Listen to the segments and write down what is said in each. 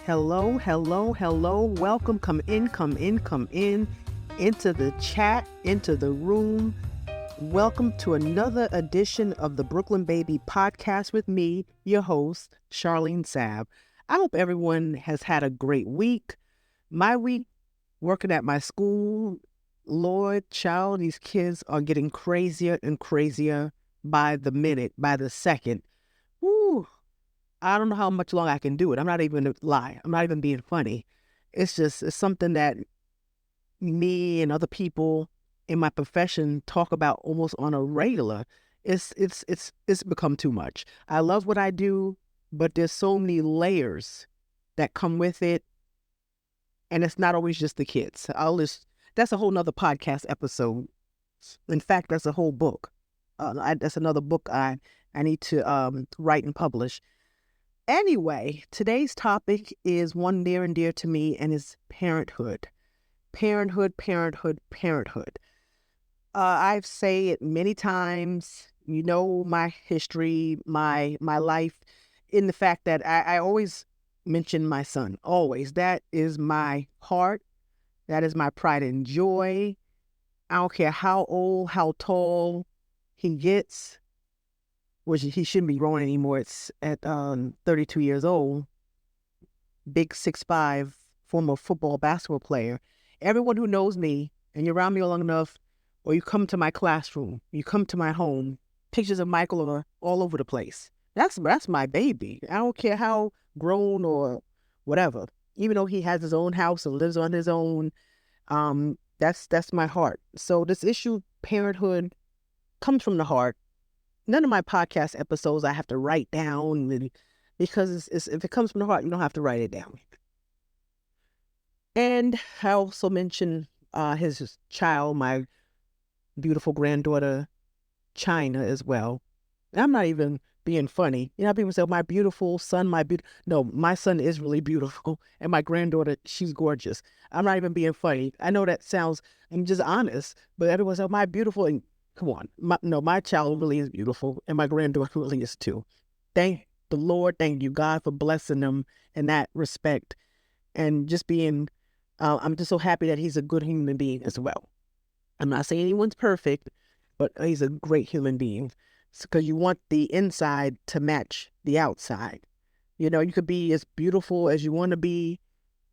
Hello, hello, hello. Welcome. Come in, come in, come in. Into the chat, into the room. Welcome to another edition of the Brooklyn Baby podcast with me, your host, Charlene Sabb. I hope everyone has had a great week. My week, working at my school, Lord, child, these kids are getting crazier and crazier by the minute, by the second. Woo, I don't know how much longer I can do it. I'm not even gonna lie. I'm not even being funny. It's something that me and other people in my profession talk about almost on a regular. It's become too much. I love what I do, but there's so many layers that come with it, and it's not always just the kids. That's a whole nother podcast episode. In fact, that's a whole book. That's another book I need to write and publish. Anyway, today's topic is one near and dear to me, and is parenthood. Parenthood, parenthood, parenthood. I've said it many times. You know my history, my life, in the fact that I always mention my son. Always. That is my heart. That is my pride and joy. I don't care how old, how tall he gets, which he shouldn't be growing anymore. It's at 32 years old. Big 6'5", former football, basketball player. Everyone who knows me, and you're around me long enough, or you come to my classroom, you come to my home, pictures of Michael are all over the place. That's my baby. I don't care how grown or whatever. Even though he has his own house and lives on his own, that's my heart. So this issue, parenthood, comes from the heart. None of my podcast episodes I have to write down, because if it comes from the heart, you don't have to write it down. And I also mentioned his child, my beautiful granddaughter, China, as well. And I'm not even being funny. You know, people say, my beautiful son, No, my son is really beautiful. And my granddaughter, she's gorgeous. I'm not even being funny. I know that I'm just honest, but everyone says, my beautiful, and come on. My child really is beautiful, and my granddaughter really is too. Thank the Lord, thank you, God, for blessing them in that respect. And just being, I'm just so happy that he's a good human being as well. I'm not saying anyone's perfect, but he's a great human being. Because you want the inside to match the outside. You know, you could be as beautiful as you want to be,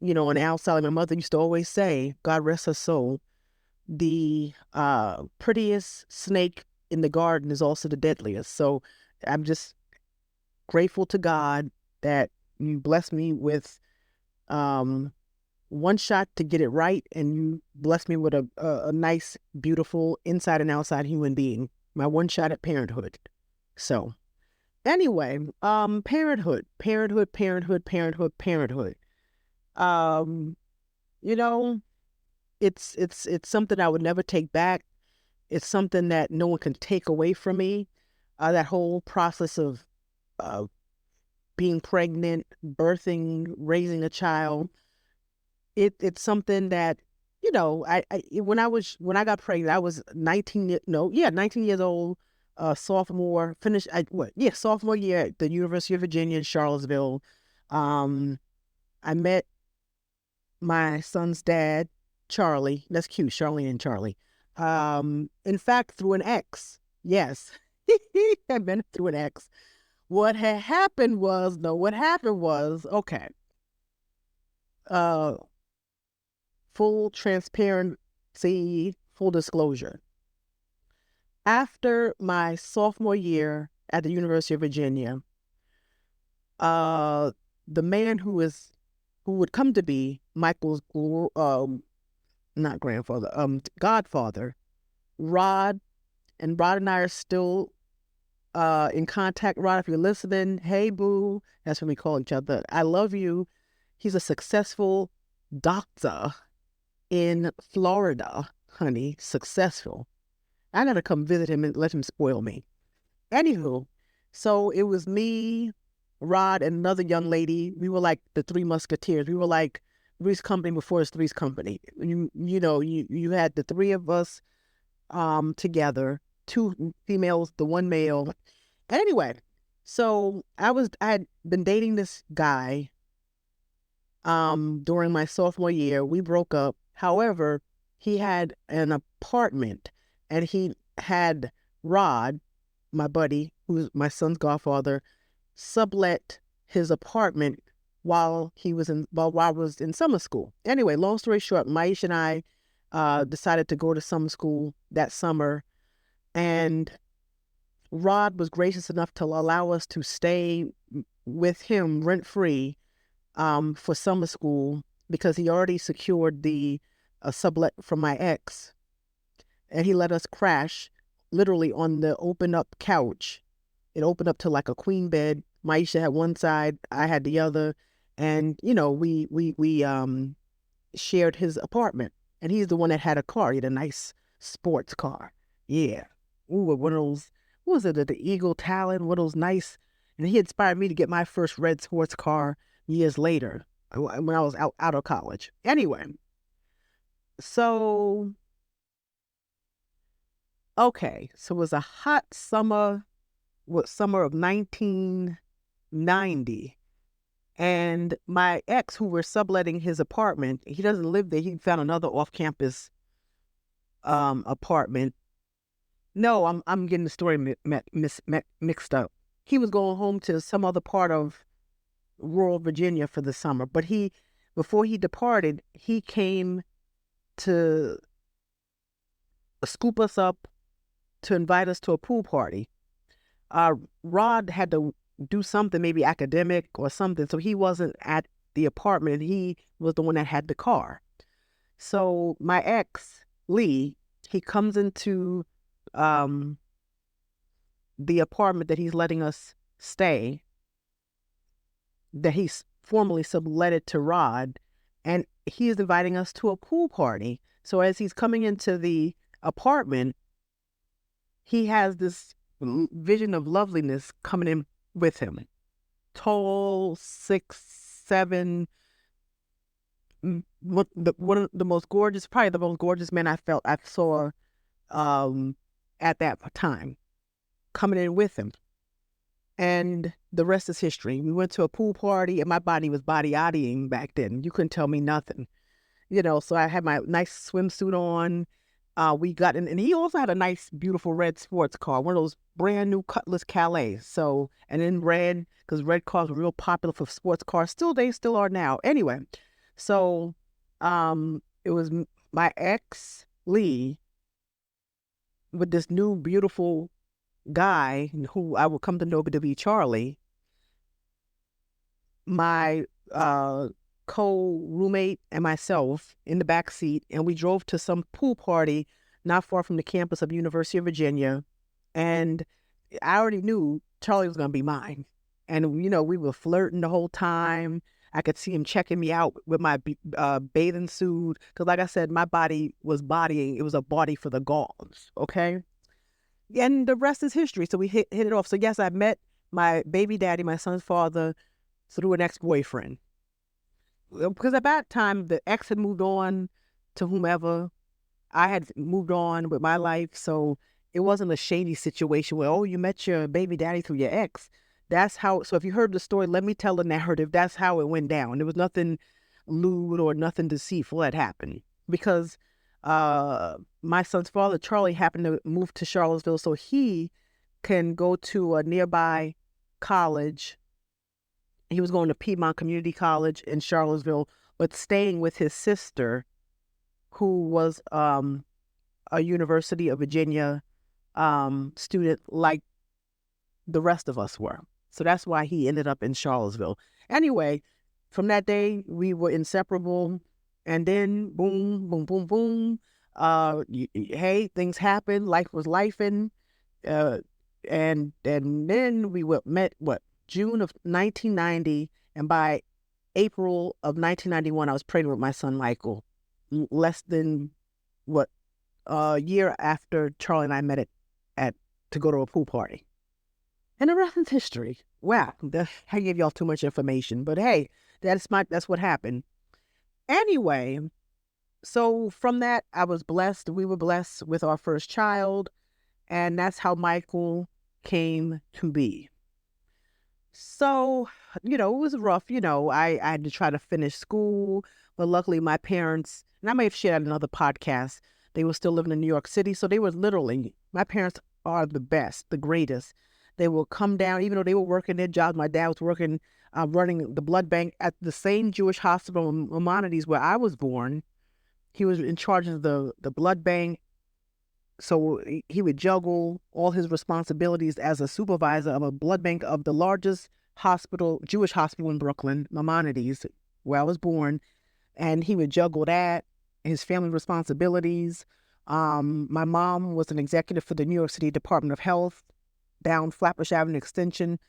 on the outside. My mother used to always say, God rest her soul, the prettiest snake in the garden is also the deadliest. So I'm just grateful to God that you blessed me with one shot to get it right, and you blessed me with a nice, beautiful inside and outside human being. My one shot at parenthood. So anyway, parenthood. You know, it's something I would never take back. It's something that no one can take away from me. That whole process of being pregnant, birthing, raising a child. It's something that, when I got pregnant, I was 19 years old, sophomore, sophomore year at the University of Virginia in Charlottesville. I met my son's dad, Charlie. That's cute, Charlie and Charlie. In fact, through an ex. Yes, I met him through an ex. What happened was, okay. Full transparency, full disclosure. After my sophomore year at the University of Virginia, the man who would come to be Michael's not grandfather, godfather, Rod, and Rod and I are still in contact. Rod, if you're listening, hey boo, that's when we call each other. I love you. He's a successful doctor in Florida, honey, successful. I gotta come visit him and let him spoil me. Anywho, so it was me, Rod, and another young lady. We were like the Three Musketeers. We were like Three's Company before it's Three's Company. You had the three of us together, two females, the one male. Anyway, so I had been dating this guy during my sophomore year. We broke up. However, he had an apartment, and he had Rod, my buddy, who's my son's godfather, sublet his apartment while I was in summer school. Anyway, long story short, Maisha and I decided to go to summer school that summer, and Rod was gracious enough to allow us to stay with him rent free for summer school because he already secured the sublet from my ex, and he let us crash literally on the open up couch. It opened up to like a queen bed. Maisha had one side, I had the other, and we shared his apartment. And he's the one that had a car. He had a nice sports car. Yeah. Ooh, one of those. What was it? The Eagle Talon. One of those nice. And he inspired me to get my first red sports car years later when I was out of college. Anyway, so okay, so it was a hot summer. What summer of 1990? And my ex, who were subletting his apartment, he doesn't live there. He found another off-campus apartment. No, I'm getting the story mixed up. He was going home to some other part of rural Virginia for the summer, but before he departed, he came to scoop us up to invite us to a pool party. Rod had to do something, maybe academic or something, so he wasn't at the apartment. He was the one that had the car. So my ex, Lee, he comes into the apartment that he's letting us stay, that he's formally subletted to Rod, and he is inviting us to a pool party. So as he's coming into the apartment, he has this vision of loveliness coming in with him. Tall, 6'7", one of the most gorgeous, probably the most gorgeous man I saw at that time, coming in with him. And the rest is history. We went to a pool party, and my body was body-odying back then. You couldn't tell me nothing. So I had my nice swimsuit on. We got in, and he also had a nice, beautiful red sports car, one of those brand new Cutlass Calais. So, and in red, because red cars were real popular for sports cars. They still are now. Anyway, so it was my ex, Lee, with this new, beautiful guy who I would come to know to be Charlie, my co-roommate and myself in the back seat, and we drove to some pool party not far from the campus of University of Virginia. And I already knew Charlie was going to be mine. And, we were flirting the whole time. I could see him checking me out with my bathing suit. Because like I said, my body was bodying. It was a body for the gods, okay? And the rest is history. So we hit it off. So yes, I met my baby daddy, my son's father, through an ex-boyfriend. Because at that time, the ex had moved on to whomever. I had moved on with my life. So it wasn't a shady situation where, oh, you met your baby daddy through your ex. That's how. So if you heard the story, let me tell the narrative. That's how it went down. There was nothing lewd or nothing deceitful that happened. Because my son's father, Charlie, happened to move to Charlottesville so he can go to a nearby college. He was going to Piedmont Community College in Charlottesville, but staying with his sister, who was a University of Virginia student like the rest of us were. So that's why he ended up in Charlottesville. Anyway, from that day, we were inseparable. And then, boom, boom, boom, boom. Hey, things happened. Life was lifing. And then we met, June of 1990. And by April of 1991, I was pregnant with my son, Michael. Less than, a year after Charlie and I met to go to a pool party. And the rest is history. Wow, I gave y'all too much information. But hey, that's what happened. Anyway, so from that, I was blessed. We were blessed with our first child, and that's how Michael came to be. So, it was rough. I had to try to finish school, but luckily my parents, and I may have shared another podcast, they were still living in New York City. So they were literally, my parents are the best, the greatest. They will come down, even though they were working their jobs. My dad was working, running the blood bank at the same Jewish hospital in Maimonides where I was born. He was in charge of the blood bank. So he would juggle all his responsibilities as a supervisor of a blood bank of the largest hospital, Jewish hospital in Brooklyn, Maimonides, where I was born. And he would juggle that, his family responsibilities. My mom was an executive for the New York City Department of Health down Flatbush Avenue Extension,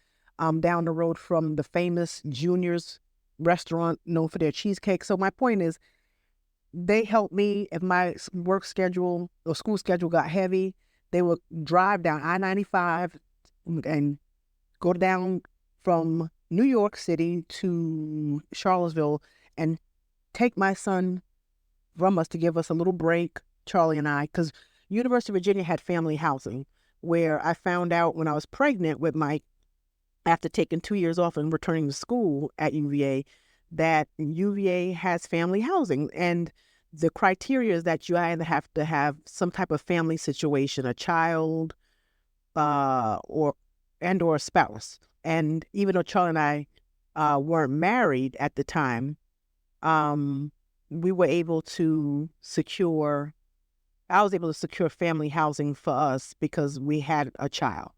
down the road from the famous Junior's restaurant known for their cheesecake. So my point is, they helped me if my work schedule or school schedule got heavy. They would drive down I-95 and go down from New York City to Charlottesville and take my son from us to give us a little break, Charlie and I, because University of Virginia had family housing, where I found out when I was pregnant with Mike, after taking 2 years off and returning to school at UVA, that UVA has family housing. And the criteria is that you either have to have some type of family situation, a child, or a spouse. And even though Charlie and I weren't married at the time, we were able to secure, I was able to secure family housing for us because we had a child.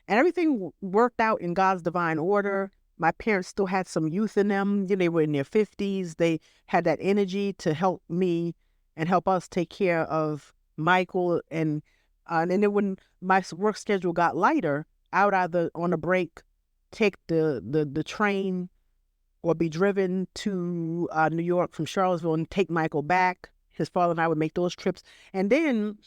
And everything worked out in God's divine order. My parents still had some youth in them. They were in their 50s. They had that energy to help me and help us take care of Michael. And then when my work schedule got lighter, I would either on a break take the train or be driven to New York from Charlottesville and take Michael back. His father and I would make those trips. And then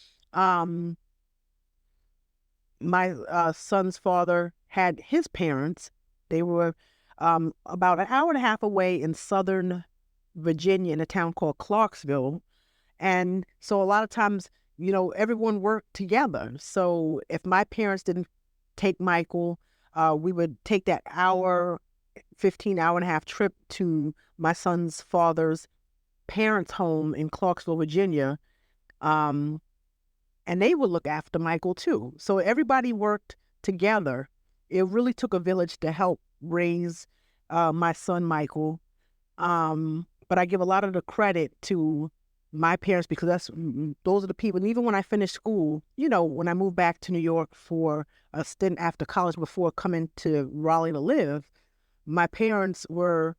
my son's father had his parents. They were about an hour and a half away in southern Virginia in a town called Clarksville. And so a lot of times, everyone worked together. So if my parents didn't take Michael, we would take that 15 hour and a half trip to my son's father's parents' home in Clarksville, Virginia. And they would look after Michael too. So everybody worked together. It really took a village to help raise my son Michael. But I give a lot of the credit to my parents because those are the people. And even when I finished school, when I moved back to New York for a stint after college before coming to Raleigh to live, my parents were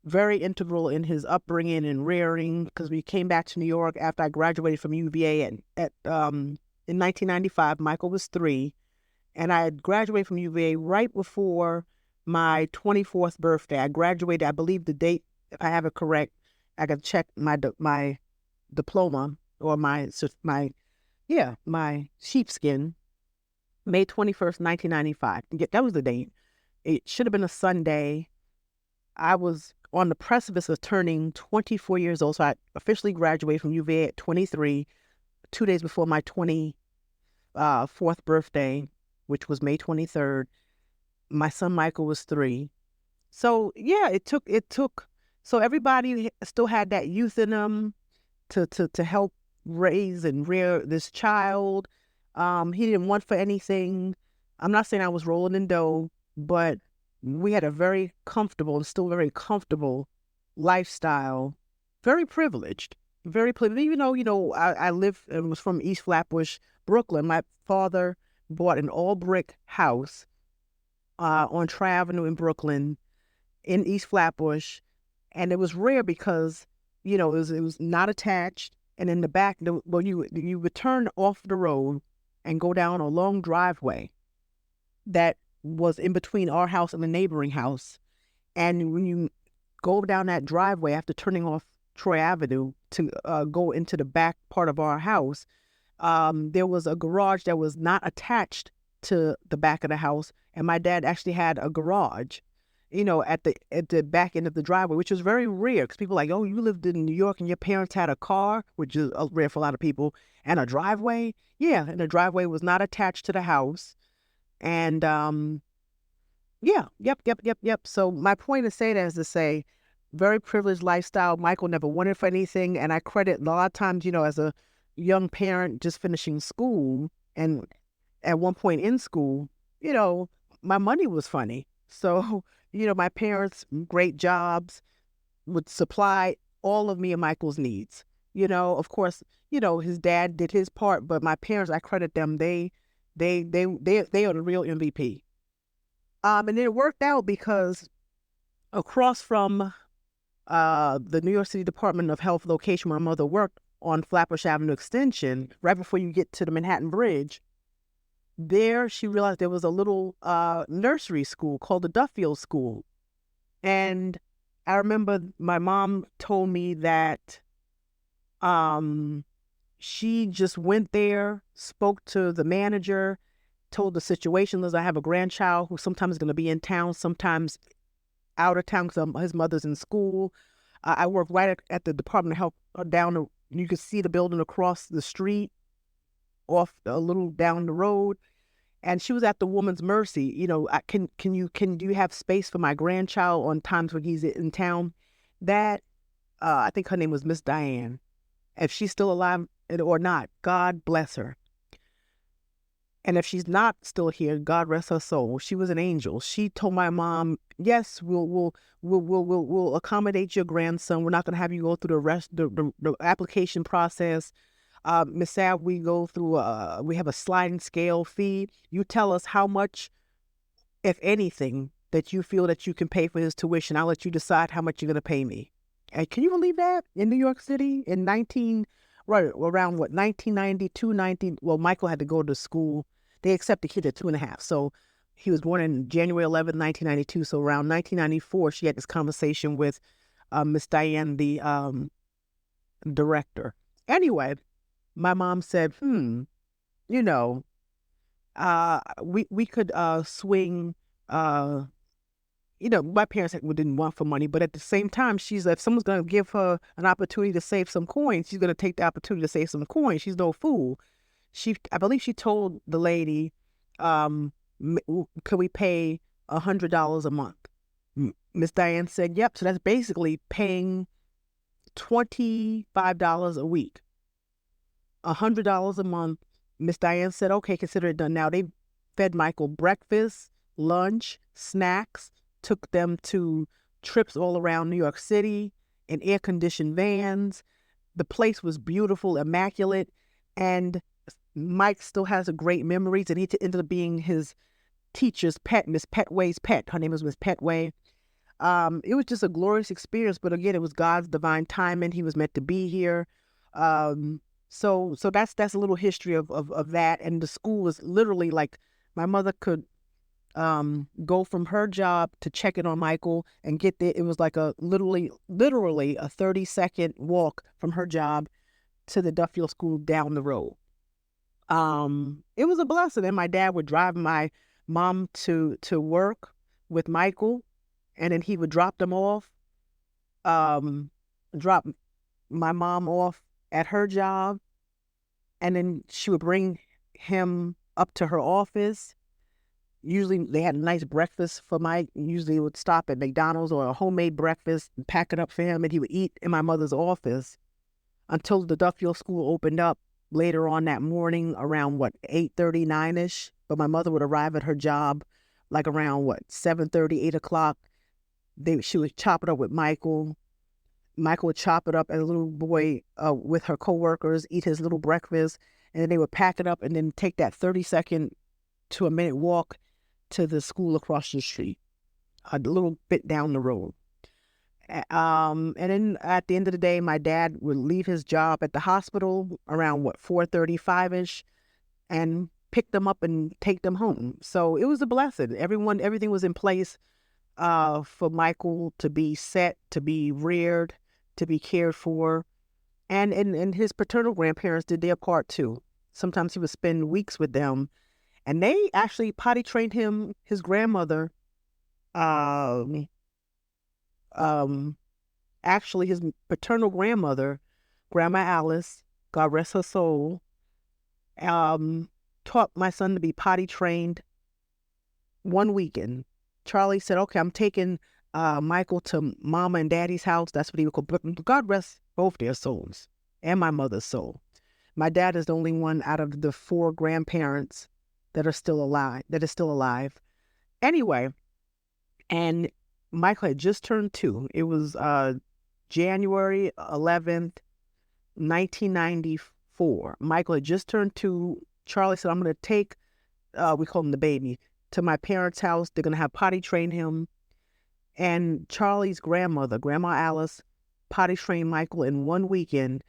very integral in his upbringing and rearing because we came back to New York after I graduated from UVA in 1995. Michael was 3, and I had graduated from UVA right before my 24th birthday. I graduated, I believe the date, if I have it correct, I got to check my diploma or my sheepskin, May 21st, 1995. That was the date. It should have been a Sunday. I was on the precipice of turning 24 years old. So I officially graduated from UVA at 23, 2 days before my 24th birthday, which was May 23rd. My son Michael was 3. So yeah, it took, so everybody still had that youth in them to help raise and rear this child. He didn't want for anything. I'm not saying I was rolling in dough, but we had a very comfortable and still very comfortable lifestyle, very privileged, even though, I lived and was from East Flatbush, Brooklyn. My father bought an all brick house on Tri Avenue in Brooklyn in East Flatbush. And it was rare because, it was not attached. And in the back, you would turn off the road and go down a long driveway that was in between our house and the neighboring house. And when you go down that driveway after turning off Troy Avenue to go into the back part of our house, there was a garage that was not attached to the back of the house. And my dad actually had a garage, at the back end of the driveway, which was very rare because people are like, oh, you lived in New York and your parents had a car, which is rare for a lot of people, and a driveway. Yeah, and the driveway was not attached to the house. And Yeah, yep. So my point of saying that is to say, very privileged lifestyle. Michael never wanted for anything, and I credit a lot of times, as a young parent just finishing school, and at one point in school, you know, my money was funny. So, my parents, great jobs, would supply all of me and Michael's needs. Of course, his dad did his part, but my parents, I credit them. They are the real MVP. And it worked out because across from the New York City Department of Health location where my mother worked on Flatbush Avenue Extension, right before you get to the Manhattan Bridge, there she realized there was a little nursery school called the Duffield School. And I remember my mom told me that um, she just went there, spoke to the manager, told the situation was I have a grandchild who sometimes is going to be in town, sometimes out of town because his mother's in school. I work right at the Department of Health you can see the building across the street, off a little down the road. And she was at the woman's mercy. Do you have space for my grandchild on times when he's in town? That, I think her name was Miss Diane. If she's still alive or not, God bless her. And if she's not still here, God rest her soul. She was an angel. She told my mom, "Yes, we'll accommodate your grandson. We're not going to have you go through the application process. Miss Sav, we go through. We have a sliding scale fee. You tell us how much, if anything, that you feel that you can pay for his tuition. I'll let you decide how much you're going to pay me." And can you believe that in New York City in right around what 1992, 19? Well, Michael had to go to school. They accepted kids at 2.5. So he was born in January 11th, 1992. So around 1994, she had this conversation with Miss Diane, the director. Anyway, my mom said, you know, we could swing. My parents didn't want for money, but at the same time, she's like, if someone's going to give her an opportunity to save some coins, she's going to take the opportunity to save some coins. She's no fool. I believe she told the lady, could we pay $100 a month? Miss Diane said, yep. So that's basically paying $25 a week, $100 a month. Miss Diane said, okay, consider it done. Now they fed Michael breakfast, lunch, snacks, took them to trips all around New York City in air-conditioned vans. The place was beautiful, immaculate, and Mike still has a great memories, and he ended up being his teacher's pet, Miss Petway's pet. Her name was Miss Petway. It was just a glorious experience, but again, it was God's divine timing. He was meant to be here. So that's a little history of that. And the school was literally like my mother could go from her job to check in on Michael and get there. It was like a literally a 30-second walk from her job to the Duffield School down the road. It was a blessing. And my dad would drive my mom to work with Michael, and then he would drop them off, drop my mom off at her job, and then she would bring him up to her office. Usually they had a nice breakfast for Mike. Usually he would stop at McDonald's or a homemade breakfast and pack it up for him, and he would eat in my mother's office until the Duffield School opened up later on that morning around 8:30, 9ish. But my mother would arrive at her job like around 7:30, 8 o'clock. She would chop it up with Michael. Michael would chop it up as a little boy with her coworkers, eat his little breakfast, and then they would pack it up and then take that 30-second to a minute walk to the school across the street, a little bit down the road. And then at the end of the day, my dad would leave his job at the hospital around 4:35ish, and pick them up and take them home. So it was a blessing. Everything was in place for Michael to be set, to be reared, to be cared for. And his paternal grandparents did their part too. Sometimes he would spend weeks with them, and they actually potty trained him. His grandmother, actually his paternal grandmother, Grandma Alice, God rest her soul, taught my son to be potty trained one weekend. Charlie said, okay, I'm taking Michael to mama and daddy's house. That's what he would call, but God rest both their souls and my mother's soul. My dad is the only one out of the four grandparents that are still alive, that is still alive. Anyway, and Michael had just turned 2. It was January 11th, 1994. Michael had just turned 2. Charlie said, I'm going to take, we call him the baby, to my parents' house. They're going to have potty train him. And Charlie's grandmother, Grandma Alice, potty trained Michael in one weekend.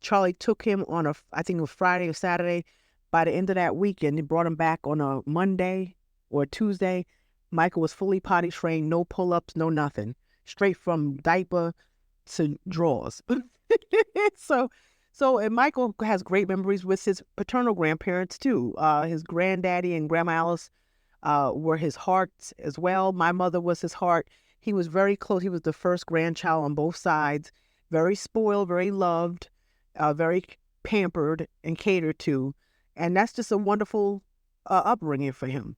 Charlie took him on I think it was Friday or Saturday. By the end of that weekend, he brought him back on a Monday or a Tuesday. Michael was fully potty trained, no pull-ups, no nothing. Straight from diaper to drawers. so, and Michael has great memories with his paternal grandparents too. His granddaddy and Grandma Alice were his hearts as well. My mother was his heart. He was very close. He was the first grandchild on both sides. Very spoiled, very loved, very pampered and catered to. And that's just a wonderful upbringing for him,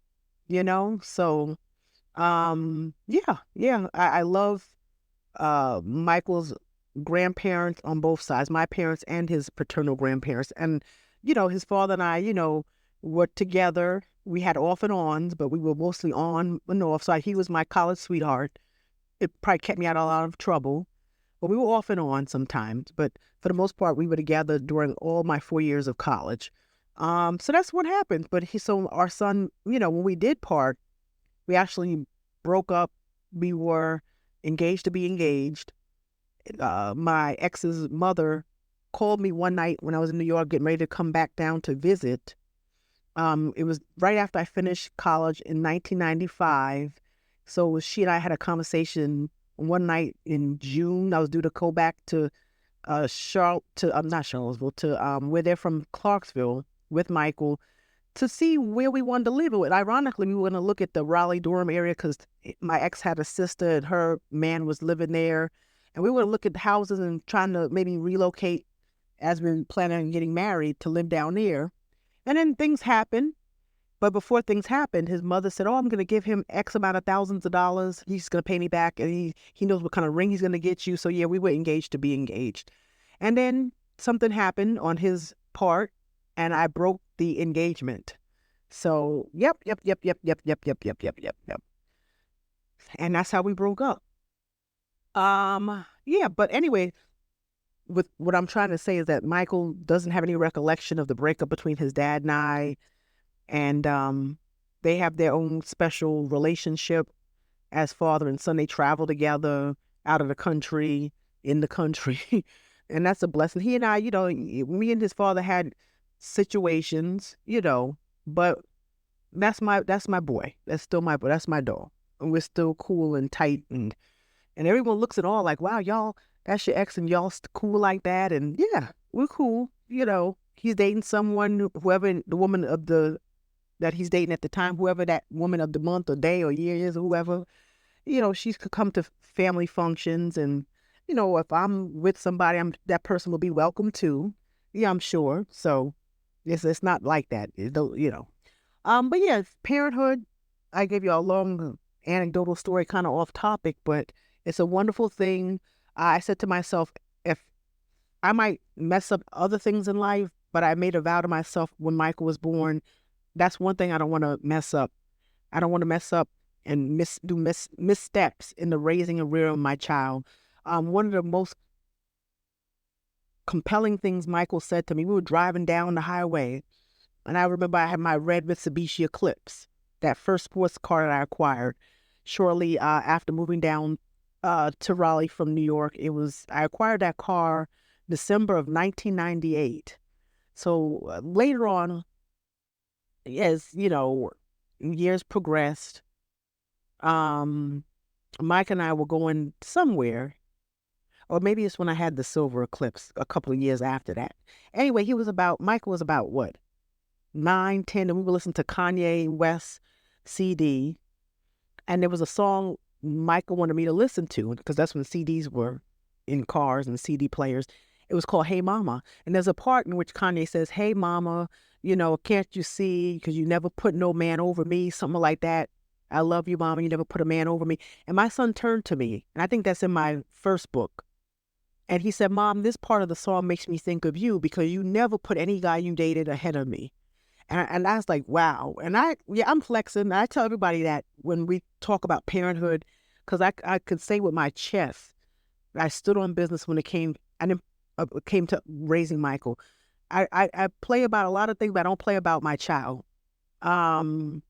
you know? So, yeah. I love Michael's grandparents on both sides, my parents and his paternal grandparents. And, his father and I, were together. We had off and ons, but we were mostly on and off. So he was my college sweetheart. It probably kept me out of a lot of trouble. But we were off and on sometimes. But for the most part, we were together during all my 4 years of college. So that's what happened. But so our son, when we did part, we actually broke up. We were engaged to be engaged. My ex's mother called me one night when I was in New York getting ready to come back down to visit. It was right after I finished college in 1995. So she and I had a conversation one night in June. I was due to go back to not Charlottesville, to where they're from, Clarksville, with Michael, to see where we wanted to live. Ironically, we were going to look at the Raleigh-Durham area because my ex had a sister and her man was living there. And we were going to look at houses and trying to maybe relocate as we were planning on getting married to live down there. And then things happened. But before things happened, his mother said, I'm going to give him X amount of thousands of dollars. He's going to pay me back. And he knows what kind of ring he's going to get you. So, yeah, we were engaged to be engaged. And then something happened on his part, and I broke the engagement. So, yep. And that's how we broke up. Yeah, but anyway, with what I'm trying to say is that Michael doesn't have any recollection of the breakup between his dad and I. And they have their own special relationship as father and son. They travel together out of the country, in the country. And that's a blessing. He and I, me and his father had situations, but that's my boy. That's still my boy. That's my dog. And we're still cool and tight. And everyone looks at all like, wow, y'all, that's your ex and y'all cool like that. And yeah, we're cool. He's dating someone, whoever the woman that he's dating at the time, whoever that woman of the month or day or year is, or whoever, she could come to family functions. And, if I'm with somebody, that person will be welcome too. Yeah, I'm sure. So it's not like that, But yeah, parenthood, I gave you a long anecdotal story, kind of off topic, but it's a wonderful thing. I said to myself, if I might mess up other things in life, but I made a vow to myself when Michael was born, that's one thing I don't want to mess up. I don't want to mess up and missteps in the raising and rearing of my child. One of the most compelling things Michael said to me, we were driving down the highway, and I remember I had my red Mitsubishi Eclipse, that first sports car that I acquired shortly after moving down to Raleigh from New York. I acquired that car December of 1998. So later on, as years progressed, Mike and I were going somewhere, or maybe it's when I had the silver eclipse a couple of years after that. Anyway, Michael was about what, 9, 10, and we were listening to Kanye West CD, and there was a song Michael wanted me to listen to, because that's when CDs were in cars and CD players. It was called Hey Mama. And there's a part in which Kanye says, hey Mama, can't you see, because you never put no man over me, something like that. I love you, Mom, and you never put a man over me. And my son turned to me, and I think that's in my first book. And he said, Mom, this part of the song makes me think of you because you never put any guy you dated ahead of me. And I was like, wow. And I'm flexing. I tell everybody that when we talk about parenthood, because I could say with my chest, I stood on business when it came to raising Michael. I play about a lot of things, but I don't play about my child. I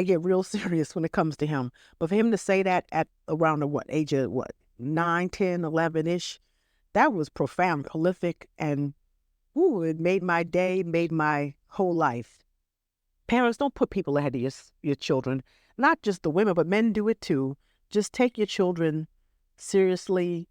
get real serious when it comes to him. But for him to say that at around the age of 9, 10, 11-ish, that was profound, prolific, and it made my day, made my whole life. Parents, don't put people ahead of your children. Not just the women, but men do it too. Just take your children seriously.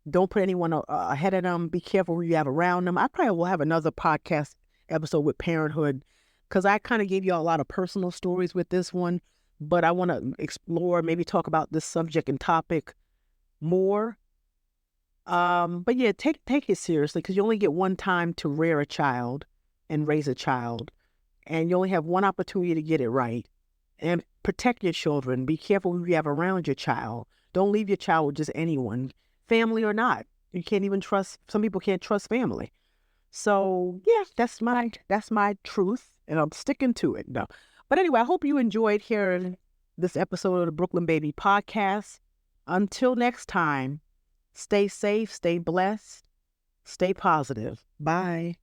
Don't put anyone ahead of them. Be careful who you have around them. I probably will have another podcast episode with Parenthood because I kind of gave you all a lot of personal stories with this one, but I want to explore, maybe talk about this subject and topic more. But yeah, take it seriously because you only get one time to rear a child and raise a child, and you only have one opportunity to get it right. And protect your children. Be careful who you have around your child. Don't leave your child with just anyone, family or not. You can't even trust. Some people can't trust family. So yeah, that's my truth, and I'm sticking to it. No, but anyway, I hope you enjoyed hearing this episode of the Brooklyn Baby Podcast. Until next time. Stay safe, stay blessed, stay positive. Bye.